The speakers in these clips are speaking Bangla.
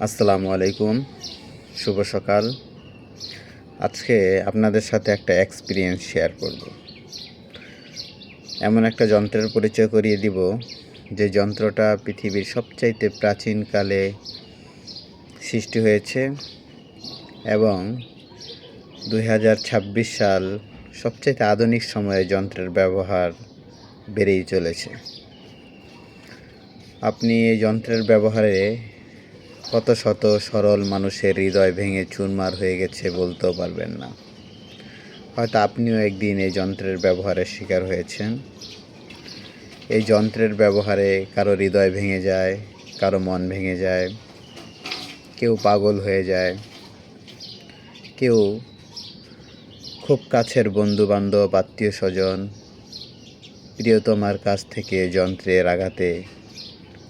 আসসালামু আলাইকুম, শুভ সকাল। আজকে আপনাদের সাথে একটা এক্সপিরিয়েন্স শেয়ার করব। এমন একটা যন্ত্রের পরিচয় করিয়ে দিব যে যন্ত্রটা পৃথিবীর সবচাইতে প্রাচীনকালে সৃষ্টি হয়েছে এবং 2026 সাল সবচাইতে আধুনিক সময়ে যন্ত্রের ব্যবহার বেড়েই চলেছে। আপনি এই যন্ত্রের ব্যবহারে কত শত সরল মানুষের হৃদয় ভেঙে চুরমার হয়ে গেছে বলতেও পারবেন না। হয়তো আপনিও একদিন এই যন্ত্রের ব্যবহারের শিকার হয়েছেন। এই যন্ত্রের ব্যবহারে কারো হৃদয় ভেঙে যায়, কারো মন ভেঙে যায়, কেউ পাগল হয়ে যায়, কেউ খুব কাছের বন্ধুবান্ধব, আত্মীয় স্বজন, প্রিয়তমার কাছ থেকে যন্ত্রের আঘাতে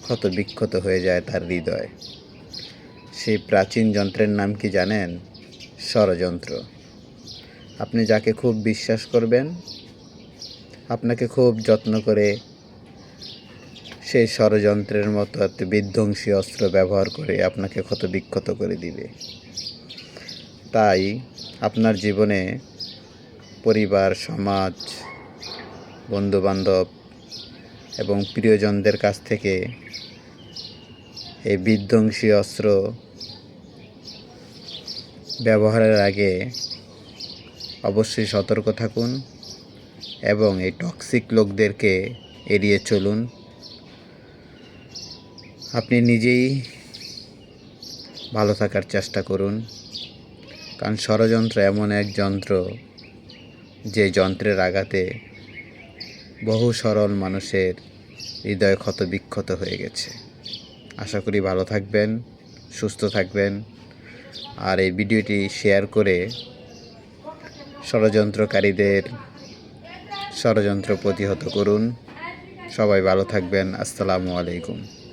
ক্ষত বিক্ষত হয়ে যায় তার হৃদয়। সেই প্রাচীন যন্ত্রের নাম কি জানেন? ষড়যন্ত্র। আপনি যাকে খুব বিশ্বাস করবেন, আপনাকে খুব যত্ন করে সেই ষড়যন্ত্রের মতো একটা বিধ্বংসী অস্ত্র ব্যবহার করে আপনাকে ক্ষত বিক্ষত করে দিবে। তাই আপনার জীবনে পরিবার, সমাজ, বন্ধুবান্ধব এবং প্রিয়জনদের কাছ থেকে এই বিধ্বংসী অস্ত্র ব্যবহারের আগে অবশ্যই সতর্ক থাকুন এবং এই টক্সিক লোকদেরকে এড়িয়ে চলুন। আপনি নিজেই ভালো থাকার চেষ্টা করুন, কারণ ষড়যন্ত্র এমন এক যন্ত্র যে যন্ত্রের আঘাতে বহু সরল মানুষের হৃদয় ক্ষত বিক্ষত হয়ে গেছে। আশা করি ভালো থাকবেন, সুস্থ থাকবেন, আর এই ভিডিওটি শেয়ার করে ষড়যন্ত্রকারীদের ষড়যন্ত্র প্রতিহত করুন। সবাই ভালো থাকবেন। আসসালামু আলাইকুম।